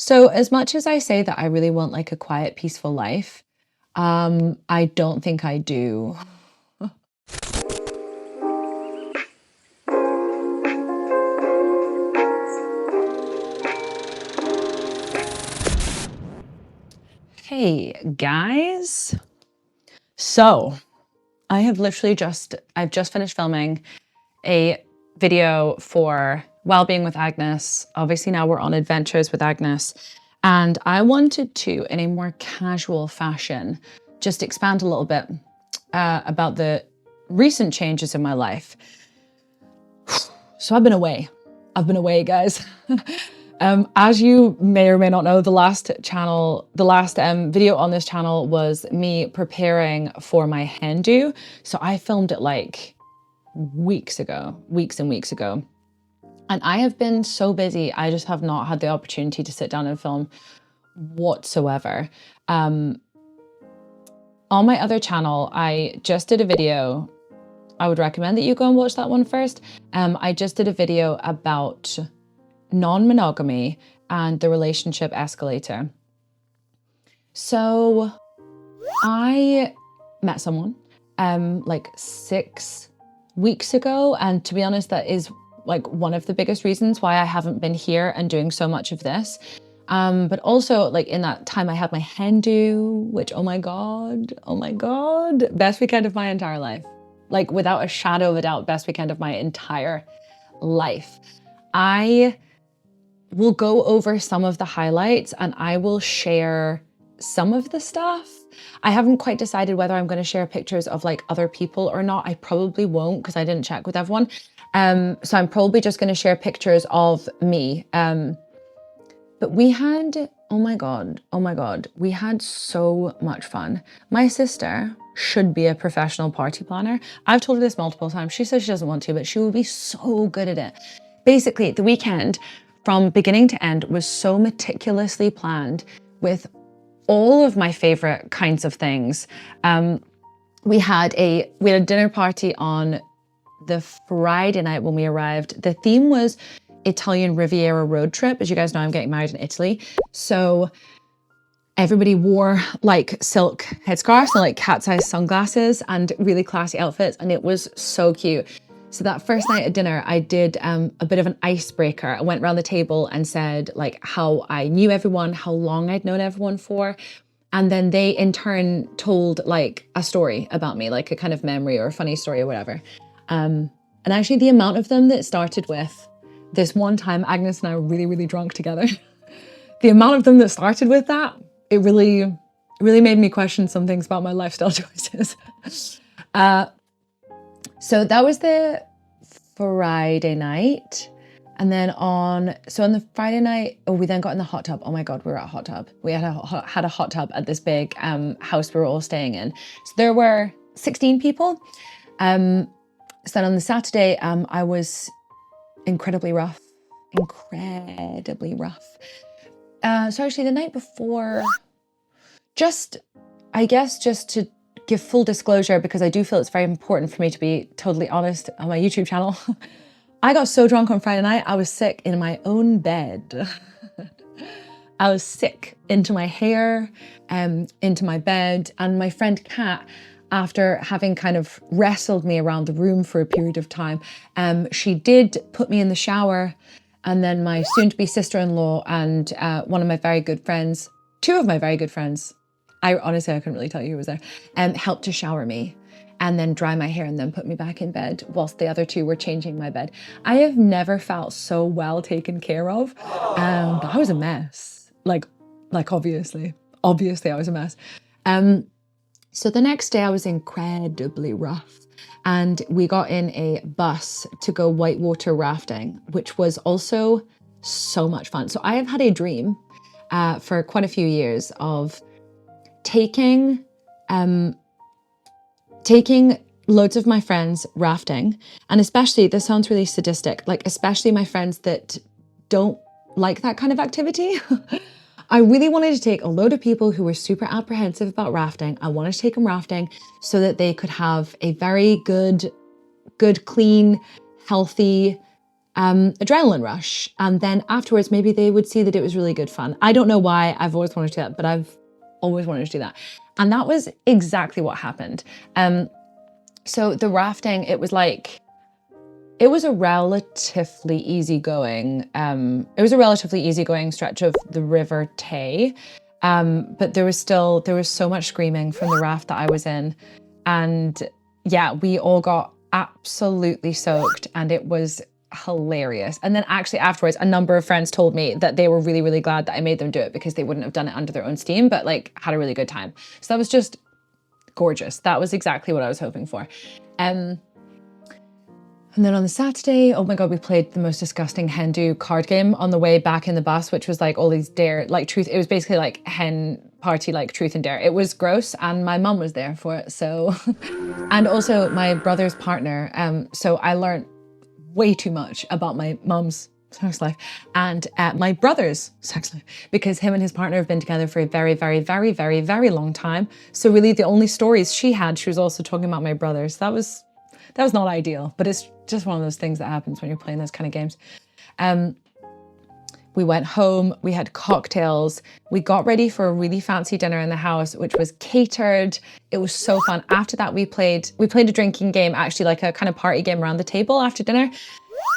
So as much as I say that I really want like a quiet, peaceful life, I don't think I do. Hey guys. So I've just finished filming a video for Wellbeing with Agnes. Obviously now we're on adventures with Agnes. And I wanted to, in a more casual fashion, just expand a little bit about the recent changes in my life. So I've been away, guys. As you may or may not know, the last video on this channel was me preparing for my hen do. So I filmed it like weeks and weeks ago. And I have been so busy, I just have not had the opportunity to sit down and film whatsoever. On my other channel, I just did a video. I would recommend that you go and watch that one first. I just did a video about non-monogamy and the relationship escalator. So I met someone like 6 weeks ago, and to be honest, that is like one of the biggest reasons why I haven't been here and doing so much of this. But also like in that time I had my hen do, which oh my god, best weekend of my entire life. Like without a shadow of a doubt, best weekend of my entire life. I will go over some of the highlights and I will share some of the stuff. I haven't quite decided whether I'm going to share pictures of like other people or not. I probably won't because I didn't check with everyone. So I'm probably just going to share pictures of me. But we had, oh my God, we had so much fun. My sister should be a professional party planner. I've told her this multiple times. She says she doesn't want to, but she will be so good at it. Basically, the weekend from beginning to end was so meticulously planned with all of my favorite kinds of things. We had a dinner party on the Friday night when we arrived. The theme was Italian Riviera road trip. As you guys know, I'm getting married in Italy. So everybody wore like silk headscarves and like cat's-eye sunglasses and really classy outfits. And it was so cute. So that first night at dinner, I did a bit of an icebreaker. I went around the table and said like how I knew everyone, how long I'd known everyone for. And then they in turn told like a story about me, like a kind of memory or a funny story or whatever. And actually the amount of them that started with this one time Agnes and I were really, really drunk together. The amount of them that started with that, it really made me question some things about my lifestyle choices. So that was the Friday night. And then on the Friday night, we then got in the hot tub. Oh my God, we were at a hot tub. We had a hot tub at this big house we were all staying in. So there were 16 people. So then on the Saturday, I was incredibly rough. So actually the night before, I guess just to give full disclosure, because I do feel it's very important for me to be totally honest on my YouTube channel. I got so drunk on Friday night, I was sick in my own bed. I was sick into my hair, into my bed, and my friend Kat, after having kind of wrestled me around the room for a period of time, she did put me in the shower, and then my soon-to-be sister-in-law and one of my very good friends, two of my very good friends, I couldn't really tell you who was there, helped to shower me and then dry my hair and then put me back in bed whilst the other two were changing my bed. I have never felt so well taken care of, but I was a mess. Like obviously I was a mess. So the next day I was incredibly rough, and we got in a bus to go whitewater rafting, which was also so much fun. So I have had a dream for quite a few years of taking loads of my friends rafting, and especially, this sounds really sadistic, like especially my friends that don't like that kind of activity. I really wanted to take a load of people who were super apprehensive about rafting. I wanted to take them rafting so that they could have a very good, clean, healthy adrenaline rush. And then afterwards, maybe they would see that it was really good fun. I don't know why I've always wanted to do that, but I've always wanted to do that. And that was exactly what happened. So the rafting, it was a relatively easygoing, stretch of the River Tay. But there was so much screaming from the raft that I was in. And yeah, we all got absolutely soaked and it was hilarious. And then actually afterwards, a number of friends told me that they were really, really glad that I made them do it because they wouldn't have done it under their own steam, but like had a really good time. So that was just gorgeous. That was exactly what I was hoping for. And then on the Saturday, oh my God, we played the most disgusting Hindu card game on the way back in the bus, which was like all these dare, like truth. It was basically like hen party, like truth and dare. It was gross and my mum was there for it. So, and also my brother's partner. So I learned way too much about my mum's sex life and my brother's sex life because him and his partner have been together for a very, very, very, very, very long time. So really the only stories she had, she was also talking about my brothers. That was not ideal, but it's just one of those things that happens when you're playing those kind of games. We went home, we had cocktails, we got ready for a really fancy dinner in the house, which was catered. It was so fun. After that, we played a drinking game, actually like a kind of party game around the table after dinner.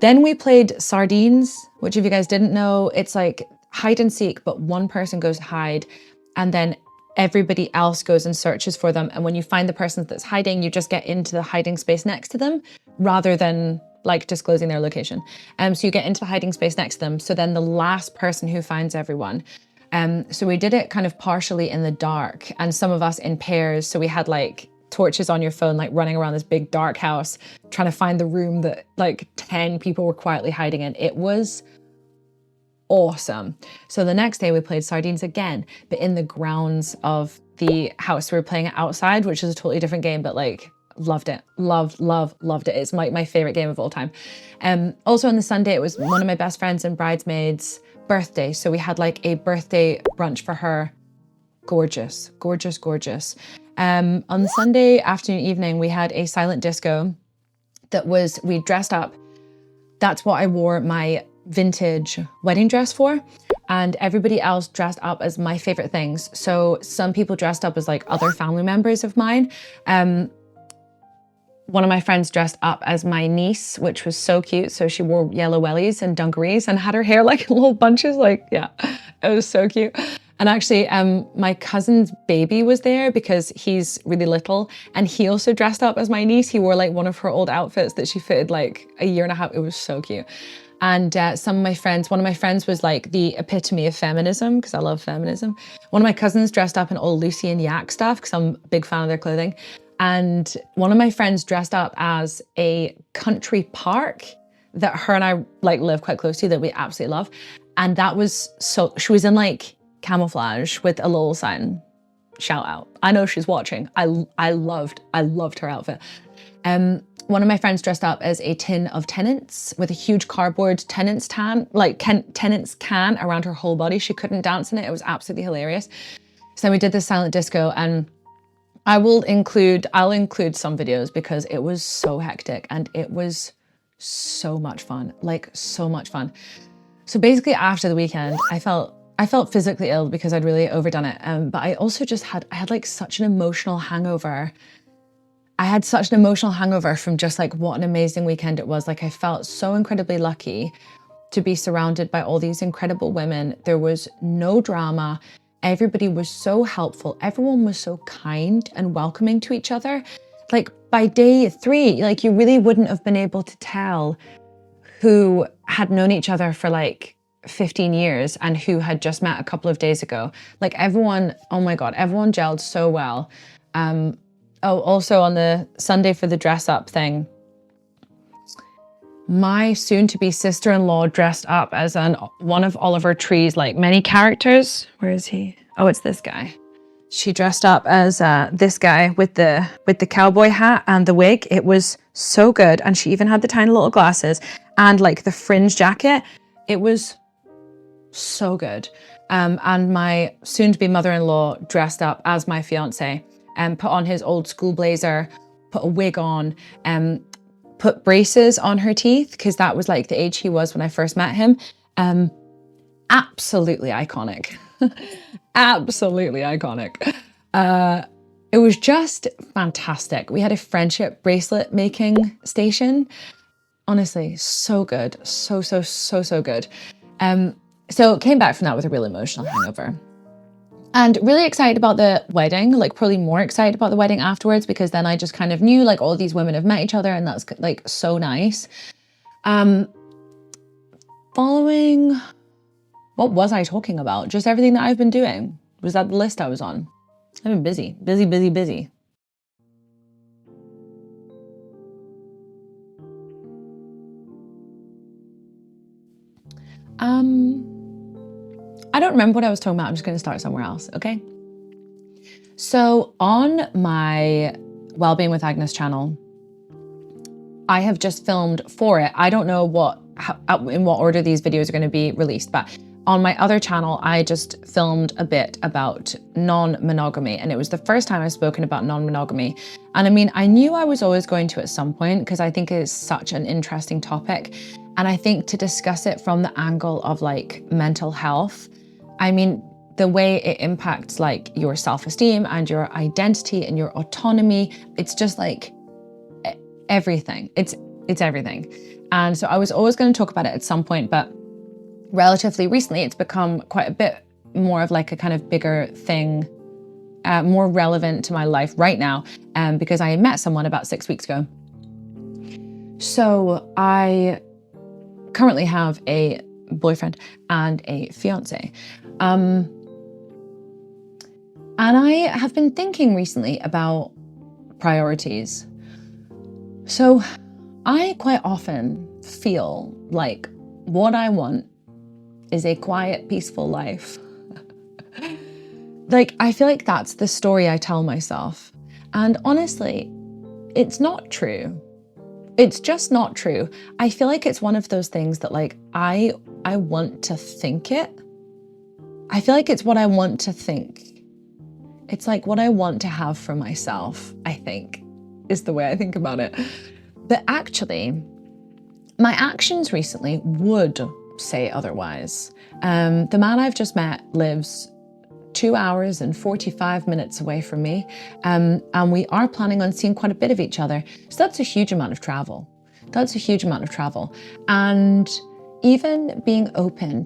Then we played sardines, which if you guys didn't know, it's like hide and seek, but one person goes hide and then everybody else goes and searches for them. And when you find the person that's hiding, you just get into the hiding space next to them rather than like disclosing their location. So you get into the hiding space next to them. So then the last person who finds everyone. So we did it kind of partially in the dark and some of us in pairs. So we had like torches on your phone, like running around this big dark house, trying to find the room that like 10 people were quietly hiding in. It was awesome. So the next day we played sardines again, but in the grounds of the house. We were playing it outside, which is a totally different game, but like loved it. Loved it. It's my favorite game of all time. Also on the Sunday, it was one of my best friends and bridesmaids' birthday. So we had like a birthday brunch for her. Gorgeous. On the Sunday afternoon, evening, we had a silent disco we dressed up. That's what I wore my vintage wedding dress for. And everybody else dressed up as my favorite things. So some people dressed up as like other family members of mine. One of my friends dressed up as my niece, which was so cute. So she wore yellow wellies and dungarees and had her hair like in little bunches. Like, yeah, it was so cute. And actually, my cousin's baby was there because he's really little. And he also dressed up as my niece. He wore like one of her old outfits that she fitted like a year and a half. It was so cute. And one of my friends was like the epitome of feminism because I love feminism. One of my cousins dressed up in all Lucy and Yak stuff because I'm a big fan of their clothing. And one of my friends dressed up as a country park that her and I like live quite close to that we absolutely love. And that was she was in like camouflage with a little sign, shout out. I know she's watching. I loved her outfit. One of my friends dressed up as a tin of Tennants with a huge cardboard Tennants can around her whole body. She couldn't dance in it. It was absolutely hilarious. So then we did this silent disco and I'll include some videos because it was so hectic and it was so much fun, like so much fun. So basically after the weekend, I felt physically ill because I'd really overdone it. But I also I had like such an emotional hangover. I had such an emotional hangover from just like what an amazing weekend it was. Like I felt so incredibly lucky to be surrounded by all these incredible women. There was no drama. Everybody was so helpful. Everyone was so kind and welcoming to each other. Like by day 3, like you really wouldn't have been able to tell who had known each other for like 15 years and who had just met a couple of days ago. Like everyone, oh my God, everyone gelled so well. Also on the Sunday for the dress up thing, my soon-to-be sister-in-law dressed up as one of Oliver Tree's like many characters. Where is he? Oh, it's this guy. She dressed up as this guy with the cowboy hat and the wig. It was so good. And she even had the tiny little glasses and like the fringe jacket. It was so good. And my soon-to-be mother-in-law dressed up as my fiance and put on his old school blazer, put a wig on, put braces on her teeth because that was like the age he was when I first met him. Absolutely iconic. Absolutely iconic. It was just fantastic. We had a friendship bracelet making station. Honestly, so good. So good. So came back from that with a real emotional hangover. And really excited about the wedding, like probably more excited about the wedding afterwards, because then I just kind of knew like all these women have met each other and that's like so nice. Following, what was I talking about? Just everything that I've been doing. Was that the list I was on? I've been busy. I don't remember what I was talking about. I'm just going to start somewhere else, okay? So on my Wellbeing with Agnes channel, I have just filmed for it. I don't know in what order these videos are going to be released, but on my other channel, I just filmed a bit about non-monogamy, and it was the first time I've spoken about non-monogamy. And I mean, I knew I was always going to at some point because I think it is such an interesting topic. And I think to discuss it from the angle of like mental health, I mean, the way it impacts like your self-esteem and your identity and your autonomy, it's just like everything. It's everything. And so I was always going to talk about it at some point, but relatively recently, it's become quite a bit more of like a kind of bigger thing, more relevant to my life right now, because I met someone about 6 weeks ago. So I currently have a boyfriend and a fiance. And I have been thinking recently about priorities. So I quite often feel like what I want is a quiet, peaceful life. Like, I feel like that's the story I tell myself. And honestly, it's not true. It's just not true. I feel like it's one of those things that like, I want to think it. I feel like it's what I want to think. It's like what I want to have for myself, I think, is the way I think about it. But actually, my actions recently would say otherwise. The man I've just met lives 2 hours and 45 minutes away from me, and we are planning on seeing quite a bit of each other. So that's a huge amount of travel. And even being open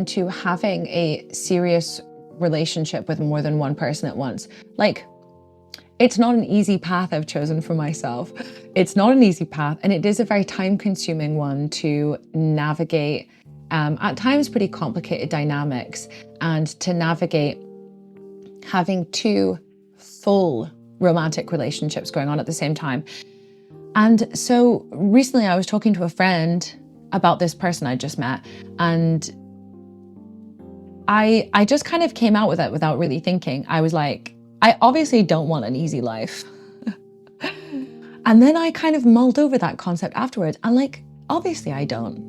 to having a serious relationship with more than one person at once, like, it's not an easy path I've chosen for myself. It's not an easy path, and it is a very time-consuming one to navigate, at times pretty complicated dynamics, and to navigate having 2 full romantic relationships going on at the same time. And so recently I was talking to a friend about this person I just met, and I just kind of came out with it without really thinking. I was like, I obviously don't want an easy life. And then I kind of mulled over that concept afterwards. And like, obviously I don't.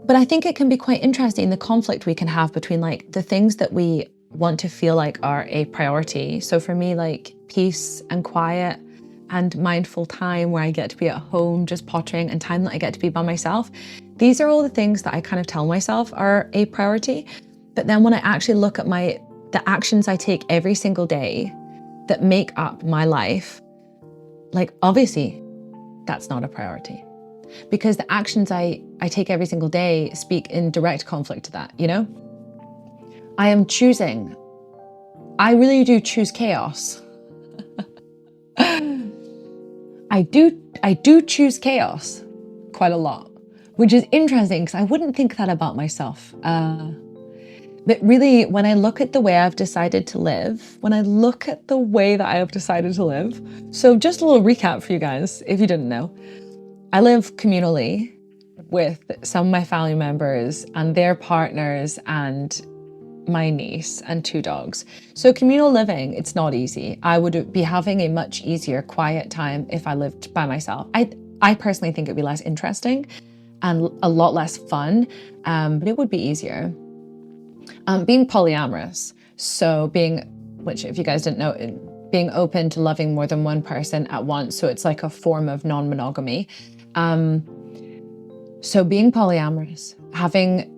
But I think it can be quite interesting, the conflict we can have between like the things that we want to feel like are a priority. So for me, like peace and quiet and mindful time where I get to be at home just pottering, and time that I get to be by myself. These are all the things that I kind of tell myself are a priority. But then when I actually look at the actions I take every single day that make up my life, like obviously that's not a priority, because the actions I take every single day speak in direct conflict to that, you know? I really do choose chaos. I do choose chaos quite a lot, which is interesting because I wouldn't think that about myself. But really, when I look at the way I've decided to live, so just a little recap for you guys, if you didn't know, I live communally with some of my family members and their partners and my niece and 2 dogs. So communal living, it's not easy. I would be having a much easier quiet time if I lived by myself. I personally think it'd be less interesting and a lot less fun, but it would be easier. Being polyamorous, which if you guys didn't know, being open to loving more than one person at once. So it's like a form of non-monogamy. So being polyamorous, having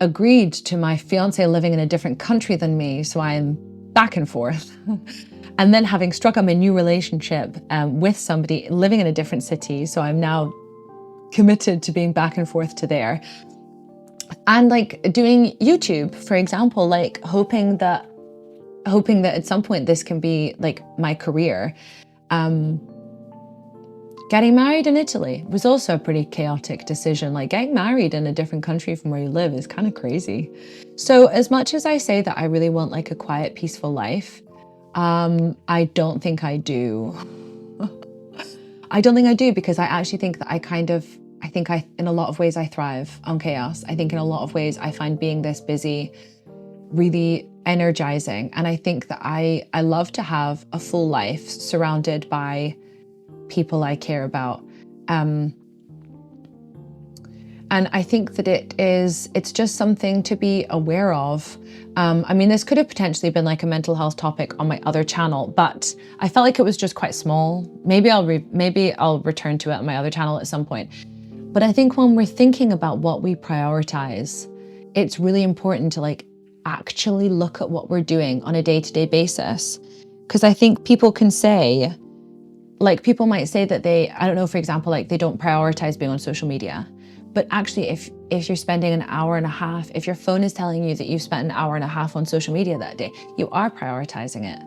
agreed to my fiance living in a different country than me, so I'm back and forth, and then having struck up a new relationship with somebody living in a different city, so I'm now committed to being back and forth to there. And like doing YouTube, for example, like hoping that at some point this can be like my career. Getting married in Italy was also a pretty chaotic decision. Like getting married in a different country from where you live is kind of crazy. So as much as I say that I really want like a quiet, peaceful life, I don't think I do. I don't think I do, because I actually think that in a lot of ways I thrive on chaos. I think in a lot of ways I find being this busy really energizing. And I think that I love to have a full life surrounded by people I care about. And I think that it's just something to be aware of. I mean, this could have potentially been like a mental health topic on my other channel, but I felt like it was just quite small. Maybe I'll return to it on my other channel at some point. But I think when we're thinking about what we prioritize, it's really important to like actually look at what we're doing on a day-to-day basis. Because I think people can say, like people might say that I don't know, for example, like they don't prioritize being on social media. But actually, if you're spending an hour and a half, if your phone is telling you that you've spent an hour and a half on social media that day, you are prioritizing it.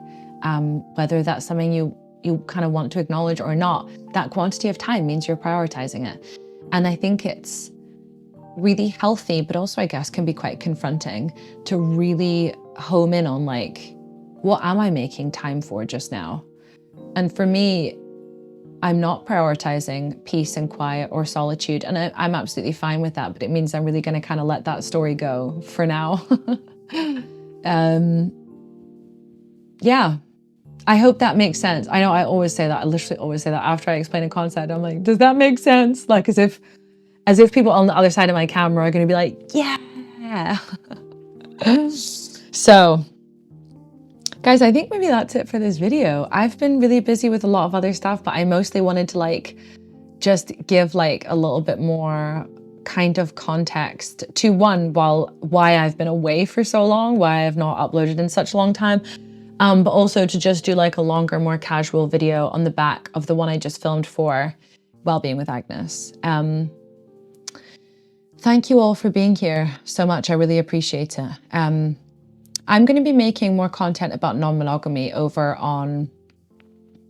Whether that's something you kind of want to acknowledge or not, that quantity of time means you're prioritizing it. And I think it's really healthy, but also I guess can be quite confronting to really home in on like, what am I making time for just now? And for me, I'm not prioritizing peace and quiet or solitude. And I'm absolutely fine with that, but it means I'm really going to kind of let that story go for now. Yeah, I hope that makes sense. I know I always say that. I literally always say that after I explain a concept. I'm like, does that make sense? Like as if people on the other side of my camera are going to be like, yeah. So guys, I think maybe that's it for this video. I've been really busy with a lot of other stuff, but I mostly wanted to like just give like a little bit more kind of context to why I've been away for so long, why I've not uploaded in such a long time, but also to just do like a longer, more casual video on the back of the one I just filmed for Wellbeing with Agnes. Thank you all for being here so much. I really appreciate it. I'm going to be making more content about non-monogamy over on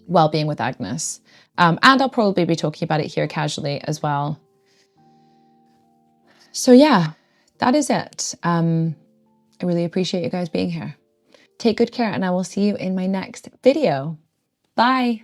Wellbeing with Agnes. And I'll probably be talking about it here casually as well. So yeah, that is it. I really appreciate you guys being here. Take good care, and I will see you in my next video. Bye.